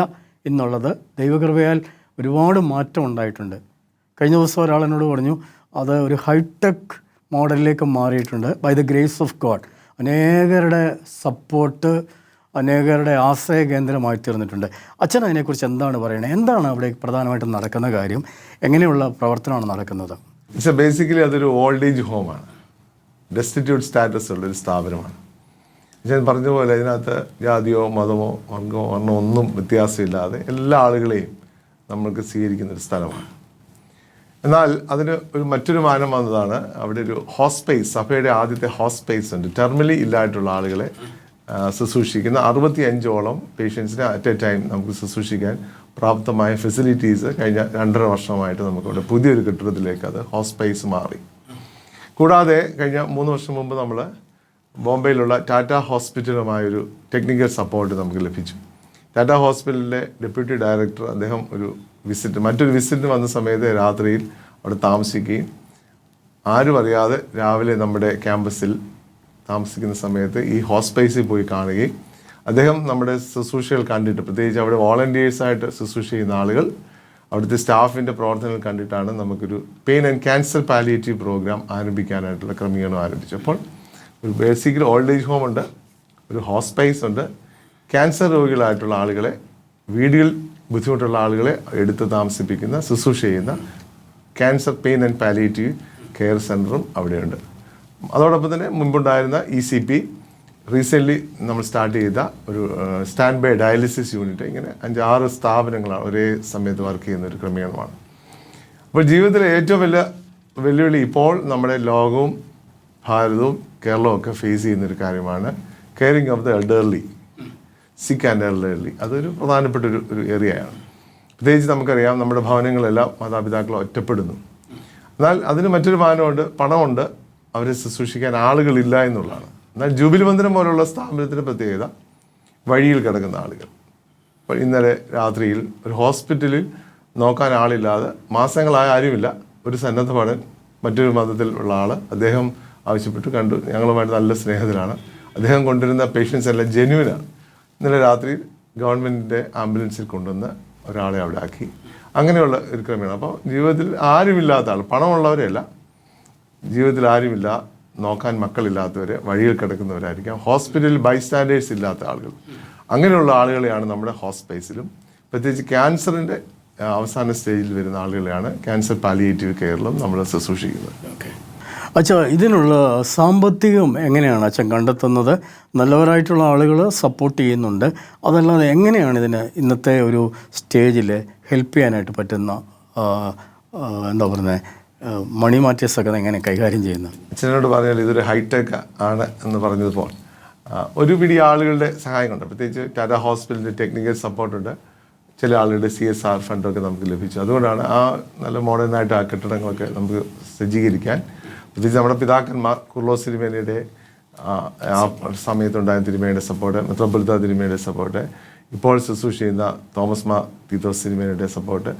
എന്നുള്ളത് ദൈവകൃപയാൽ ഒരുപാട് മാറ്റം ഉണ്ടായിട്ടുണ്ട്. കഴിഞ്ഞ ദിവസം ഒരാളെന്നോട് പറഞ്ഞു അത് ഒരു ഹൈടെക് മോഡലിലേക്ക് മാറിയിട്ടുണ്ട് by the grace of God. അനേകരുടെ സപ്പോർട്ട്, അനേകരുടെ ആശ്രയ കേന്ദ്രമായി തീർന്നിട്ടുണ്ട്. അച്ഛൻ അതിനെക്കുറിച്ച് എന്താണ് പറയുന്നത്? എന്താണ് അവിടെ പ്രധാനമായിട്ടും നടക്കുന്ന കാര്യം? എങ്ങനെയുള്ള പ്രവർത്തനമാണ് നടക്കുന്നത്? ബേസിക്കലി അതൊരു ഓൾഡ് ഏജ് ഹോമാണ്. ഡെസ്റ്റിറ്റ്യൂട്ട് സ്റ്റാറ്റസ് ഉള്ളൊരു സ്ഥാപനമാണ്. ഞാൻ പറഞ്ഞ പോലെ ഇതിനകത്ത് ജാതിയോ മതമോ വർഗമോ വർണ്ണമോ ഒന്നും വ്യത്യാസമില്ലാതെ എല്ലാ ആളുകളെയും നമ്മൾക്ക് സ്വീകരിക്കുന്നൊരു സ്ഥലമാണ്. എന്നാൽ അതിന് മറ്റൊരു മാനം വന്നതാണ്. അവിടെ ഒരു ഹോസ്പേസ്, സഭയുടെ ആദ്യത്തെ ഹോസ്പേസ് ഉണ്ട്. ടെർമിനലി ഇല്ലായിട്ടുള്ള ആളുകളെ ശുശ്രൂഷിക്കുന്ന 65ഓളം പേഷ്യൻസിനെ അറ്റ് എ ടൈം നമുക്ക് ശുശ്രൂഷിക്കാൻ പ്രാപ്തമായ ഫെസിലിറ്റീസ് കഴിഞ്ഞ 2.5 വർഷമായിട്ട് നമുക്കവിടെ പുതിയൊരു കെട്ടിടത്തിലേക്ക് അത് ഹോസ്പേസ് മാറി. കൂടാതെ കഴിഞ്ഞ 3 വർഷം മുമ്പ് നമ്മൾ ബോംബെയിലുള്ള ടാറ്റ ഹോസ്പിറ്റലുമായൊരു ടെക്നിക്കൽ സപ്പോർട്ട് നമുക്ക് ലഭിച്ചു. ടാറ്റ ഹോസ്പിറ്റലിലെ ഡെപ്യൂട്ടി ഡയറക്ടർ അദ്ദേഹം മറ്റൊരു വിസിറ്റിന് വന്ന സമയത്ത് രാത്രിയിൽ അവിടെ താമസിക്കുകയും ആരും അറിയാതെ രാവിലെ നമ്മുടെ ക്യാമ്പസിൽ താമസിക്കുന്ന സമയത്ത് ഈ ഹോസ്പേസിൽ പോയി കാണുകയും അദ്ദേഹം നമ്മുടെ ശുശ്രൂഷകൾ കണ്ടിട്ട്, പ്രത്യേകിച്ച് അവിടെ വോളണ്ടിയേഴ്സായിട്ട് ശുശ്രൂഷ ചെയ്യുന്ന ആളുകൾ, അവിടുത്തെ സ്റ്റാഫിൻ്റെ പ്രവർത്തനങ്ങൾ കണ്ടിട്ടാണ് നമുക്കൊരു pain and cancer palliative programme ആരംഭിക്കാനായിട്ടുള്ള ക്രമീകരണം ആരംഭിച്ചപ്പോൾ ഒരു ബേസിക്കലി ഓൾഡ് ഏജ് ഹോം ഉണ്ട്, ഒരു ഹോസ്പൈസ് ഉണ്ട്, ക്യാൻസർ രോഗികളായിട്ടുള്ള ആളുകളെ, വീടുകളിൽ ബുദ്ധിമുട്ടുള്ള ആളുകളെ എടുത്ത് താമസിപ്പിക്കുന്ന ശുശ്രൂഷ ചെയ്യുന്ന cancer pain and palliative care സെൻ്ററും അവിടെയുണ്ട്. അതോടൊപ്പം തന്നെ മുൻപുണ്ടായിരുന്ന ECP റീസെൻ്റ്ലി നമ്മൾ സ്റ്റാർട്ട് ചെയ്ത ഒരു സ്റ്റാൻഡ് ബൈ ഡയാലിസിസ് യൂണിറ്റ്, ഇങ്ങനെ 5-6 സ്ഥാപനങ്ങളാണ് ഒരേ സമയത്ത് വർക്ക് ചെയ്യുന്ന ഒരു ക്രമീകരണമാണ്. അപ്പോൾ ജീവിതത്തിലെ ഏറ്റവും വലിയ വെല്ലുവിളി ഇപ്പോൾ നമ്മുടെ ലോകവും ഭാരതവും കേരളവും ഒക്കെ ഫേസ് ചെയ്യുന്നൊരു കാര്യമാണ് കെയറിങ് ഓഫ് ദ എൽഡർലി, സിക്ക് ആൻഡ് എൽഡർലി. അതൊരു പ്രധാനപ്പെട്ട ഒരു ഏരിയയാണ്. പ്രത്യേകിച്ച് നമുക്കറിയാം നമ്മുടെ ഭവനങ്ങളെല്ലാം മാതാപിതാക്കൾ ഒറ്റപ്പെടുന്നു. എന്നാൽ അതിന് മറ്റൊരു മാനമുണ്ട്, പണമുണ്ട്, അവരെ ശുശ്രൂഷിക്കാൻ ആളുകളില്ല എന്നുള്ളതാണ്. എന്നാൽ ജൂബിലി മന്ദിരം പോലുള്ള സ്ഥാപനത്തിൻ്റെ പ്രത്യേകത വഴിയിൽ കിടക്കുന്ന ആളുകൾ. അപ്പോൾ ഇന്നലെ രാത്രിയിൽ ഒരു ഹോസ്പിറ്റലിൽ നോക്കാൻ ആളില്ലാതെ മാസങ്ങളായ ആരുമില്ല, ഒരു സന്നദ്ധ ഭടൻ, മറ്റൊരു മതത്തിൽ ഉള്ള ആൾ, അദ്ദേഹം ആവശ്യപ്പെട്ടു, കണ്ടു, ഞങ്ങളുമായിട്ട് നല്ല സ്നേഹത്തിലാണ്. അദ്ദേഹം കൊണ്ടുവരുന്ന പേഷ്യൻസ് എല്ലാം ജെന്യുവിനാണ്. ഇന്നലെ രാത്രി ഗവൺമെൻറ്റിൻ്റെ ആംബുലൻസിൽ കൊണ്ടുവന്ന് ഒരാളെ അവിടെ ആക്കി. അങ്ങനെയുള്ള ഒരു ക്രമമാണ്. അപ്പോൾ ജീവിതത്തിൽ ആരുമില്ലാത്ത ആൾ, പണമുള്ളവരെയല്ല, ജീവിതത്തിൽ ആരുമില്ല, നോക്കാൻ മക്കളില്ലാത്തവർ, വഴിയിൽ കിടക്കുന്നവരായിരിക്കാം, ഹോസ്പിറ്റലിൽ ബൈസ്റ്റാൻഡേഴ്സ് ഇല്ലാത്ത ആളുകൾ, അങ്ങനെയുള്ള ആളുകളെയാണ് നമ്മുടെ ഹോസ്പൈസിലും, പ്രത്യേകിച്ച് ക്യാൻസറിൻ്റെ അവസാന സ്റ്റേജിൽ വരുന്ന ആളുകളെയാണ് ക്യാൻസർ പാലിയേറ്റീവ് കെയറിലും നമ്മൾ ശുശ്രൂഷിക്കുന്നത്. ഓക്കെ. അച്ഛാ, ഇതിനുള്ള സാമ്പത്തികം എങ്ങനെയാണ് അച്ഛൻ കണ്ടെത്തുന്നത്? നല്ലവരായിട്ടുള്ള ആളുകൾ സപ്പോർട്ട് ചെയ്യുന്നുണ്ട്, അതല്ലാതെ എങ്ങനെയാണ് ഇതിന് ഇന്നത്തെ ഒരു സ്റ്റേജിൽ ഹെൽപ്പ് ചെയ്യാനായിട്ട് പറ്റുന്ന എന്താ പറയുന്നത് മണി മാറ്റേഴ്സൊക്കെ എങ്ങനെ കൈകാര്യം ചെയ്യുന്നത്? അച്ഛനോട് പറഞ്ഞാൽ ഇതൊരു ഹൈടെക് ആണ് എന്ന് പറഞ്ഞതുപോലെ ഒരു പിടി ആളുകളുടെ സഹായം കൊണ്ട്, പ്രത്യേകിച്ച് ടാറ്റ ഹോസ്പിറ്റലിൻ്റെ ടെക്നിക്കൽ സപ്പോർട്ടുണ്ട്, ചില ആളുകളുടെ CSR ഫണ്ടൊക്കെ നമുക്ക് ലഭിച്ചു. അതുകൊണ്ടാണ് ആ നല്ല മോഡേണായിട്ട് ആ കെട്ടിടങ്ങളൊക്കെ നമുക്ക് സജ്ജീകരിക്കാൻ, പ്രത്യേകിച്ച് നമ്മുടെ പിതാക്കന്മാർ കുർലോസ് തിരുമേനിയുടെ ആ സമയത്തുണ്ടായ തിരുമേനിയുടെ സപ്പോർട്ട്, മെത്രോപ്പൊലിത്ത തിരുമേനിയുടെ സപ്പോർട്ട്, ഇപ്പോൾ ശുശ്രൂഷ ചെയ്യുന്ന തോമസ് മാർ തീത്തോസ് തിരുമേനിയുടെ സപ്പോർട്ട്,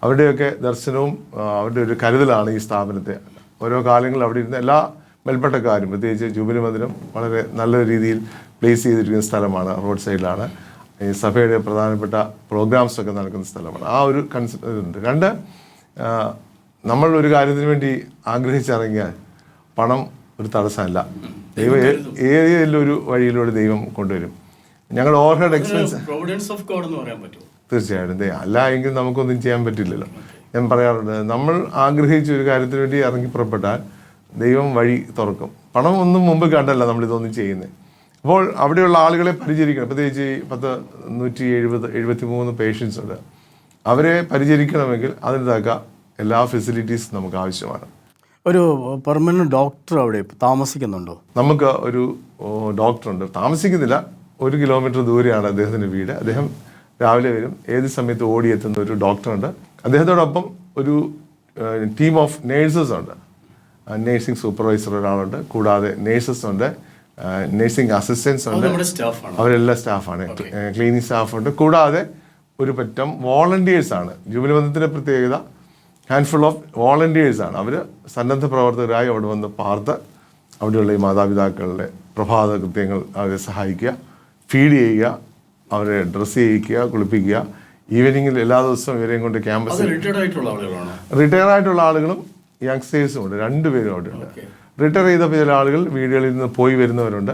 അവരുടെയൊക്കെ ദർശനവും അവരുടെ ഒരു കരുതലാണ് ഈ സ്ഥാപനത്തെ. ഓരോ കാലങ്ങളിൽ അവിടെ ഇരുന്ന എല്ലാ മേൽപ്പെട്ടക്കാരും, പ്രത്യേകിച്ച് ജൂബിലി മന്ദിരം വളരെ നല്ല രീതിയിൽ പ്ലേസ് ചെയ്തിരിക്കുന്ന സ്ഥലമാണ്, റോഡ് സൈഡിലാണ്, ഈ സഭയുടെ പ്രധാനപ്പെട്ട പ്രോഗ്രാംസൊക്കെ നടക്കുന്ന സ്ഥലമാണ്. ആ ഒരു കൺസെപ്റ്റ് ഉണ്ട്. 2, നമ്മൾ ഒരു കാര്യത്തിന് വേണ്ടി ആഗ്രഹിച്ചിറങ്ങിയാൽ പണം ഒരു തടസ്സമല്ല. ദൈവം ഏതെങ്കിലും ഒരു വഴിയിലൂടെ ദൈവം കൊണ്ടുവരും. ഞങ്ങളുടെ ഓവർഹെഡ് എക്സ്പെൻസ് തീർച്ചയായിട്ടും അല്ല എങ്കിൽ നമുക്കൊന്നും ചെയ്യാൻ പറ്റില്ലല്ലോ. ഞാൻ പറയാറുണ്ട്, നമ്മൾ ആഗ്രഹിച്ച ഒരു കാര്യത്തിന് വേണ്ടി ഇറങ്ങി പുറപ്പെട്ടാൽ ദൈവം വഴി തുറക്കും. പണം ഒന്നും മുമ്പ് കണ്ടല്ല നമ്മളിതൊന്നും ചെയ്യുന്നത്. അപ്പോൾ അവിടെയുള്ള ആളുകളെ പരിചരിക്കണം. പ്രത്യേകിച്ച് ഈ 173 പേഷ്യൻസ് ഉണ്ട്. അവരെ പരിചരിക്കണമെങ്കിൽ അതിൻ്റെതാക്കുക എല്ലാ ഫെസിലിറ്റീസും നമുക്ക് ആവശ്യമാണ്. ഒരു പെർമനന്റ് ഡോക്ടർ അവിടെ താമസിക്കുന്നുണ്ടോ? നമുക്ക് ഒരു ഡോക്ടറുണ്ട്, താമസിക്കുന്നില്ല, 1 കിലോമീറ്റർ ദൂരെയാണ് അദ്ദേഹത്തിൻ്റെ വീട്. അദ്ദേഹം രാവിലെ വരും, ഏത് സമയത്ത് ഓടിയെത്തുന്ന ഒരു ഡോക്ടറുണ്ട്. അദ്ദേഹത്തോടൊപ്പം ഒരു ടീം ഓഫ് നേഴ്സസ് ഉണ്ട്. നേഴ്സിംഗ് സൂപ്പർവൈസർ ഒരാളുണ്ട്, കൂടാതെ നേഴ്സസ് ഉണ്ട്, നേഴ്സിംഗ് അസിസ്റ്റൻസ് ഉണ്ട്, അവരെല്ലാം സ്റ്റാഫാണ്, ക്ലീനിങ് സ്റ്റാഫുണ്ട്. കൂടാതെ ഒരു പറ്റം വോളണ്ടിയേഴ്സാണ്. ജൂബിലി മന്ദിരത്തിൻ്റെ പ്രത്യേകത ഹാൻഡ്ഫുൾ ഓഫ് വോളണ്ടിയേഴ്സാണ്. അവർ സന്നദ്ധ പ്രവർത്തകരായി അവിടെ വന്ന് പാർത്ത് അവിടെയുള്ള ഈ മാതാപിതാക്കളുടെ പ്രഭാത കൃത്യങ്ങൾ അവരെ സഹായിക്കുക, ഫീഡ് ചെയ്യുക, അവരെ ഡ്രസ്സ് ചെയ്യിക്കുക, കുളിപ്പിക്കുക. ഈവനിങ്ങിൽ എല്ലാ ദിവസവും ഇവരെയും കൊണ്ട് ക്യാമ്പസിൽ റിട്ടയർ ആയിട്ടുള്ള ആളുകളും യങ്സ്റ്റേഴ്സും ഉണ്ട്, 2 പേരും അവിടെ ഉണ്ട്. റിട്ടയർ ചെയ്തപ്പോൾ ചില ആളുകൾ വീടുകളിൽ നിന്ന് പോയി വരുന്നവരുണ്ട്.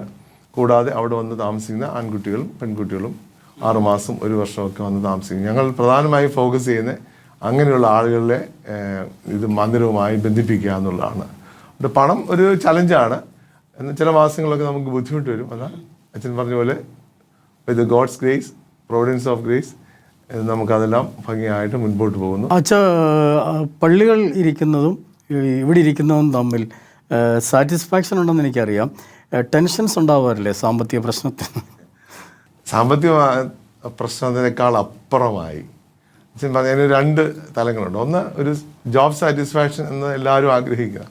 കൂടാതെ അവിടെ വന്ന് താമസിക്കുന്ന ആൺകുട്ടികളും പെൺകുട്ടികളും 6 മാസം 1 വർഷമൊക്കെ വന്ന് താമസിക്കും. ഞങ്ങൾ പ്രധാനമായും ഫോക്കസ് ചെയ്യുന്നത് അങ്ങനെയുള്ള ആളുകളെ ഇത് മന്ദിരവുമായി ബന്ധിപ്പിക്കുക എന്നുള്ളതാണ്. അവിടെ പണം ഒരു ചലഞ്ചാണ്. എന്നാൽ ചില മാസങ്ങളൊക്കെ നമുക്ക് ബുദ്ധിമുട്ട് വരും. എന്നാൽ അച്ഛൻ പറഞ്ഞ പോലെ with God's grace, providence of grace, നമുക്കതെല്ലാം ഭംഗിയായിട്ട് മുൻപോട്ട് പോകുന്നു. പള്ളികൾ ഇരിക്കുന്നതും ഇവിടെ ഇരിക്കുന്നതും തമ്മിൽ സാറ്റിസ്ഫാക്ഷൻ ഉണ്ടെന്ന് എനിക്കറിയാം. ടെൻഷൻസ് ഉണ്ടാവാറില്ലേ സാമ്പത്തിക പ്രശ്നത്തിന്? സാമ്പത്തിക പ്രശ്നത്തിനേക്കാൾ അപ്പുറമായി അതിന് 2 തലങ്ങളുണ്ട്. ഒന്ന്, ഒരു ജോബ് സാറ്റിസ്ഫാക്ഷൻ എന്ന് എല്ലാവരും ആഗ്രഹിക്കുക,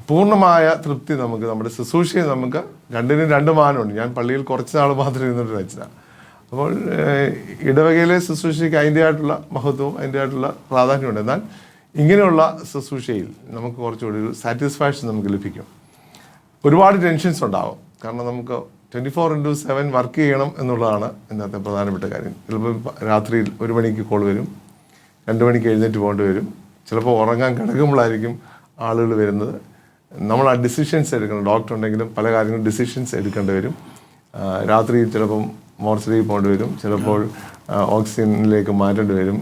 പൂർണ്ണമായ തൃപ്തി നമുക്ക് നമ്മുടെ ശുശ്രൂഷയിൽ നമുക്ക് 2നും 2 മാനമുണ്ട്. ഞാൻ പള്ളിയിൽ കുറച്ച് നാൾ മാത്രമേ ഇരുന്നിട്ട് അച്ഛനാണ്. അപ്പോൾ ഇടവകയിലെ ശുശ്രൂഷയ്ക്ക് അതിൻ്റെതായിട്ടുള്ള മഹത്വവും അതിൻ്റെതായിട്ടുള്ള പ്രാധാന്യമുണ്ട്. എന്നാൽ ഇങ്ങനെയുള്ള ശുശ്രൂഷയിൽ നമുക്ക് കുറച്ചുകൂടി ഒരു സാറ്റിസ്ഫാക്ഷൻ നമുക്ക് ലഭിക്കും. ഒരുപാട് ടെൻഷൻസ് ഉണ്ടാവും, കാരണം നമുക്ക് 24/7 വർക്ക് ചെയ്യണം എന്നുള്ളതാണ് ഇന്നത്തെ പ്രധാനപ്പെട്ട കാര്യം. ചിലപ്പോൾ രാത്രിയിൽ 1 മണിക്ക് കോൾ വരും, 2 മണിക്ക് എഴുന്നേറ്റ് പോകേണ്ടി വരും. ചിലപ്പോൾ ഉറങ്ങാൻ കിടക്കുമ്പോഴായിരിക്കും ആളുകൾ വരുന്നത്. നമ്മൾ ആ ഡിസിഷൻസ് എടുക്കണം. ഡോക്ടർ ഉണ്ടെങ്കിലും പല കാര്യങ്ങളും ഡിസിഷൻസ് എടുക്കേണ്ടി വരും. രാത്രിയിൽ ചിലപ്പം മോർച്ചറിയിൽ പോകേണ്ടി വരും, ചിലപ്പോൾ ഓക്സിജനിലേക്ക് മാറ്റേണ്ടി വരും,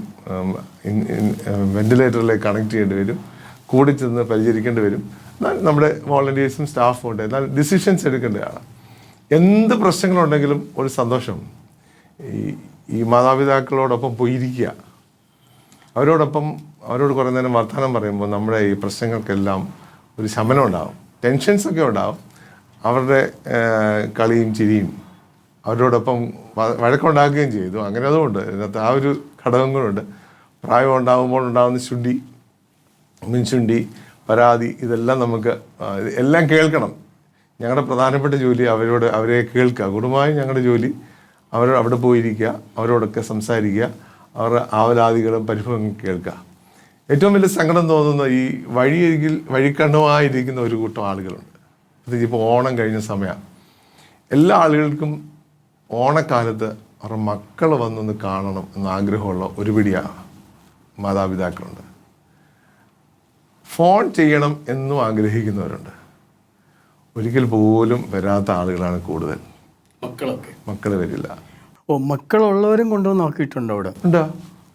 വെന്റിലേറ്ററിലേക്ക് കണക്ട് ചെയ്യേണ്ടി വരും, കൂടി ചെന്ന് പരിചരിക്കേണ്ടി വരും. എന്നാൽ നമ്മുടെ വോളണ്ടിയേഴ്സും സ്റ്റാഫും ഉണ്ട്. എന്നാൽ ഡിസിഷൻസ് എടുക്കേണ്ടതാണ്. എന്ത് പ്രശ്നങ്ങളുണ്ടെങ്കിലും ഒരു സന്തോഷം ഈ മാതാപിതാക്കളോടൊപ്പം പോയിരിക്കുക, അവരോട് കുറേ നേരം വർത്തമാനം പറയുമ്പോൾ നമ്മുടെ ഈ പ്രശ്നങ്ങൾക്കെല്ലാം ഒരു ശമനം ഉണ്ടാകും. ടെൻഷൻസൊക്കെ ഉണ്ടാകും, അവരുടെ കളിയും ചിരിയും, അവരോടൊപ്പം വഴക്കുണ്ടാക്കുകയും ചെയ്തു. അങ്ങനെ അതുകൊണ്ട് ഇതിനകത്ത് ആ ഒരു ഘടകം കൂടെ. പ്രായം ഉണ്ടാകുമ്പോൾ ഉണ്ടാകുന്ന മുൻശുണ്ടി, പരാതി, ഇതെല്ലാം നമുക്ക് എല്ലാം കേൾക്കണം. ഞങ്ങളുടെ പ്രധാനപ്പെട്ട ജോലി അവരെ കേൾക്കുക. കുടുംബമായി ഞങ്ങളുടെ ജോലി അവിടെ പോയിരിക്കുക, അവരോടൊക്കെ സംസാരിക്കുക, അവരുടെ ആവലാതികളും പരിഭവങ്ങളും കേൾക്കുക. ഏറ്റവും വലിയ സങ്കടം തോന്നുന്ന ഈ വഴിക്കണ്ണുമായിരിക്കുന്ന ഒരു കൂട്ടം ആളുകളുണ്ട്. പ്രത്യേകിച്ച് ഇപ്പോൾ ഓണം കഴിഞ്ഞ സമയം എല്ലാ ആളുകൾക്കും ഓണക്കാലത്ത് അവരുടെ മക്കൾ വന്നൊന്ന് കാണണം എന്ന ആഗ്രഹമുള്ള ഒരുപിടി മാതാപിതാക്കളുണ്ട്. ഫോൺ ചെയ്യണം എന്നും ആഗ്രഹിക്കുന്നവരുണ്ട്. ഒരിക്കൽ പോലും വരാത്ത ആളുകളാണ് കൂടുതൽ. മക്കൾ വരില്ല. മക്കളുള്ളവരും കൊണ്ടുവന്ന് നോക്കിയിട്ടുണ്ടോ? അവിടെ ഉണ്ട്.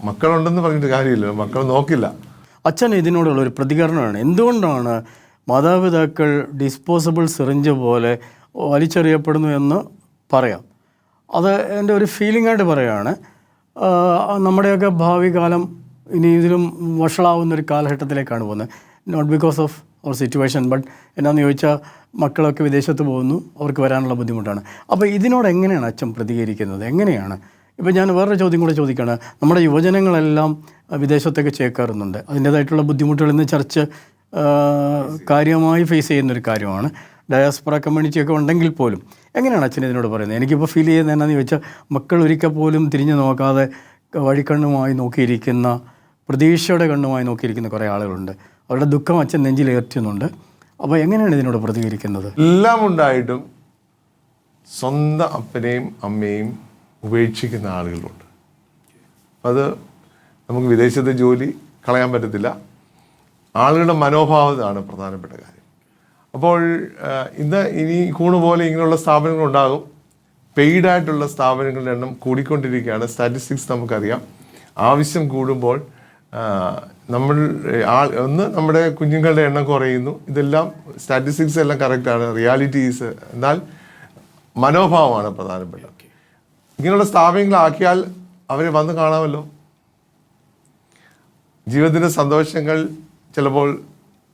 മക്കളുണ്ടെന്ന് പറഞ്ഞിട്ട് കാര്യമില്ല, മക്കൾ നോക്കില്ല. അച്ഛൻ ഇതിനോടുള്ള ഒരു പ്രതികരണമാണ്. എന്തുകൊണ്ടാണ് മാതാപിതാക്കൾ ഡിസ്പോസിബിൾ സിറിഞ്ച് പോലെ വലിച്ചെറിയപ്പെടുന്നു എന്ന് പറയാം. അത് എൻ്റെ ഒരു ഫീലിംഗായിട്ട് പറയുകയാണ്. നമ്മുടെയൊക്കെ ഭാവി കാലം ഇനി ഇതിലും വഷളാവുന്നൊരു കാലഘട്ടത്തിലേക്കാണ് പോകുന്നത്. Not because of our situation, but എന്നാന്ന് ചോദിച്ചാൽ മക്കളൊക്കെ വിദേശത്ത് പോകുന്നു, അവർക്ക് വരാനുള്ള ബുദ്ധിമുട്ടാണ്. അപ്പോൾ ഇതിനോട് എങ്ങനെയാണ് അച്ഛൻ പ്രതികരിക്കുന്നത്? എങ്ങനെയാണ്? ഇപ്പോൾ ഞാൻ വേറൊരു ചോദ്യം കൂടെ ചോദിക്കുകയാണ്. നമ്മുടെ യുവജനങ്ങളെല്ലാം വിദേശത്തേക്ക് ചേക്കാറുന്നുണ്ട്. അതിൻ്റേതായിട്ടുള്ള ബുദ്ധിമുട്ടുകൾ ഇന്ന് ചർച്ച കാര്യമായി ഫേസ് ചെയ്യുന്നൊരു കാര്യമാണ്. ഡയാസ്പൊറ കമ്മ്യൂണിറ്റിയൊക്കെ ഉണ്ടെങ്കിൽ പോലും എങ്ങനെയാണ് അച്ഛൻ ഇതിനോട് പറയുന്നത്? എനിക്കിപ്പോൾ ഫീൽ ചെയ്യുന്നത് എന്നാന്ന് ചോദിച്ചാൽ, മക്കൾ ഒരിക്കൽ പോലും തിരിഞ്ഞു നോക്കാതെ വഴിക്കണ്ണുമായി നോക്കിയിരിക്കുന്ന, പ്രതീക്ഷയുടെ കണ്ണുമായി നോക്കിയിരിക്കുന്ന കുറേ ആളുകളുണ്ട്. അവരുടെ ദുഃഖം അച്ഛൻ നെഞ്ചിലേറ്റുന്നുണ്ട്. അപ്പോൾ എങ്ങനെയാണ് ഇതിനോട് പ്രതികരിക്കുന്നത്? എല്ലാം ഉണ്ടായിട്ടും സ്വന്തം അപ്പനെയും അമ്മയും ഉപേക്ഷിക്കുന്ന ആളുകളുണ്ട്. അത് നമുക്ക് വിദേശത്തെ ജോലി കളയാൻ പറ്റത്തില്ല. ആളുകളുടെ മനോഭാവമാണ് പ്രധാനപ്പെട്ട കാര്യം. അപ്പോൾ ഇനി പോലെ ഇങ്ങനെയുള്ള സ്ഥാപനങ്ങളുണ്ടാകും. പെയ്ഡായിട്ടുള്ള സ്ഥാപനങ്ങളുടെ എണ്ണം കൂടിക്കൊണ്ടിരിക്കുകയാണ്. സ്റ്റാറ്റിസ്റ്റിക്സ് നമുക്കറിയാം. ആവശ്യം കൂടുമ്പോൾ നമ്മുടെ കുഞ്ഞുങ്ങളുടെ എണ്ണം കുറയുന്നു. ഇതെല്ലാം സ്റ്റാറ്റിസ്റ്റിക്സ് എല്ലാം കറക്റ്റാണ്, റിയാലിറ്റീസ്. എന്നാൽ മനോഭാവമാണ് പ്രധാനപ്പെട്ടത്. ഇങ്ങനെയുള്ള സ്ഥാപനങ്ങളാക്കിയാൽ അവരെ വന്ന് കാണാമല്ലോ. ജീവിതത്തിൻ്റെ സന്തോഷങ്ങൾ ചിലപ്പോൾ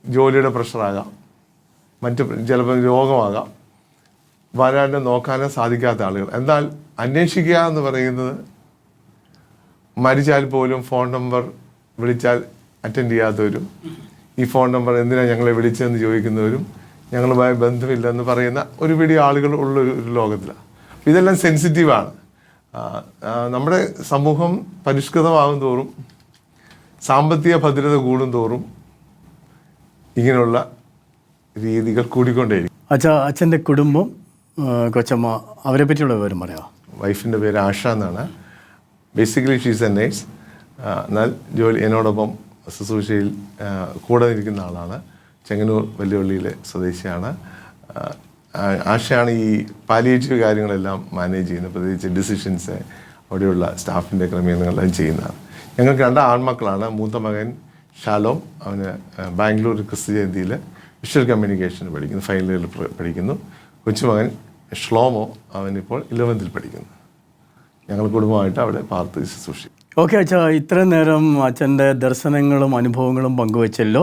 ജോലിയുടെ പ്രഷറാകാം, മറ്റ് ചിലപ്പോൾ രോഗമാകാം, വരാനും നോക്കാനും സാധിക്കാത്ത ആളുകൾ. എന്നാൽ അന്വേഷിക്കുക എന്ന് പറയുന്നത് മരിച്ചാൽ പോലും ഫോൺ നമ്പർ വിളിച്ചാൽ അറ്റൻഡ് ചെയ്യാത്തവരും, ഈ ഫോൺ നമ്പർ എന്തിനാണ് ഞങ്ങളെ വിളിച്ചതെന്ന് ചോദിക്കുന്നവരും, ഞങ്ങളുമായി ബന്ധമില്ലെന്ന് പറയുന്ന ഒരു പിടി ആളുകൾ ഉള്ള ഒരു ലോകത്തിലാണ്. ഇതെല്ലാം സെൻസിറ്റീവാണ്. നമ്മുടെ സമൂഹം പരിഷ്കൃതമാകും തോറും, സാമ്പത്തിക ഭദ്രത കൂടും തോറും ഇങ്ങനെയുള്ള രീതികൾ കൂടിക്കൊണ്ടേയിരിക്കും. അച്ഛൻ്റെ കുടുംബം, കൊച്ചമ്മ, അവരെ പറ്റിയുള്ള വിവരം പറയാം. വൈഫിൻ്റെ പേര് ആഷ എന്നാണ്. Basically she's A nurse. എന്നാൽ എന്നോടൊപ്പം ശുശ്രൂഷയിൽ കൂടെ നിൽക്കുന്ന ആളാണ്. ചെങ്ങന്നൂർ വെല്ലുവിളിയിലെ സ്വദേശിയാണ്. ആഷയാണ് ഈ പാലിയേറ്റീവ് കാര്യങ്ങളെല്ലാം മാനേജ് ചെയ്യുന്നത്, പ്രത്യേകിച്ച് ഡിസിഷൻസ്, അവിടെയുള്ള സ്റ്റാഫിൻ്റെ ക്രമീകരണങ്ങളെല്ലാം ചെയ്യുന്നതാണ്. ഞങ്ങൾക്ക് 2 ആൺമക്കളാണ്. മൂത്ത മകൻ ഷാലോം, അവന് ബാംഗ്ലൂർ ക്രിസ്തു ജയന്തിയിൽ വിഷ്വൽ കമ്മ്യൂണിക്കേഷൻ പഠിക്കുന്നു, ഫൈനൽ ഇയറിൽ പഠിക്കുന്നു. കൊച്ചുമകൻ ഷ്ലോമോ, അവനിപ്പോൾ 11th പഠിക്കുന്നു. ഞങ്ങൾ കുടുംബമായിട്ട് അവിടെ പാർത്ത് ശുശ്രൂഷിക്കും. ഓക്കെ അച്ഛാ, ഇത്രയും നേരം അച്ഛൻ്റെ ദർശനങ്ങളും അനുഭവങ്ങളും പങ്കുവച്ചല്ലോ.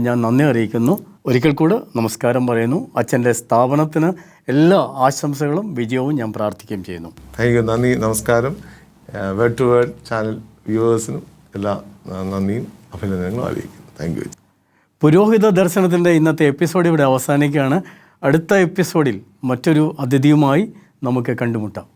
ഞാൻ നന്ദി അറിയിക്കുന്നു. ഒരിക്കൽ കൂടെ നമസ്കാരം പറയുന്നു. അച്ഛൻ്റെ സ്ഥാപനത്തിന് എല്ലാ ആശംസകളും വിജയവും ഞാൻ പ്രാർത്ഥിക്കുകയും ചെയ്യുന്നു. Thank you. നന്ദി, നമസ്കാരം. വേർഡ് ടു വേർഡ് ചാനൽ വ്യൂവേഴ്സിനും എല്ലാ നന്ദിയും അഭിനന്ദനങ്ങളും അറിയിക്കുന്നു. Thank you. പുരോഹിത ദർശനത്തിൻ്റെ ഇന്നത്തെ എപ്പിസോഡ് ഇവിടെ അവസാനിക്കുകയാണ്. അടുത്ത എപ്പിസോഡിൽ മറ്റൊരു അതിഥിയുമായി നമുക്ക് കണ്ടുമുട്ടാം.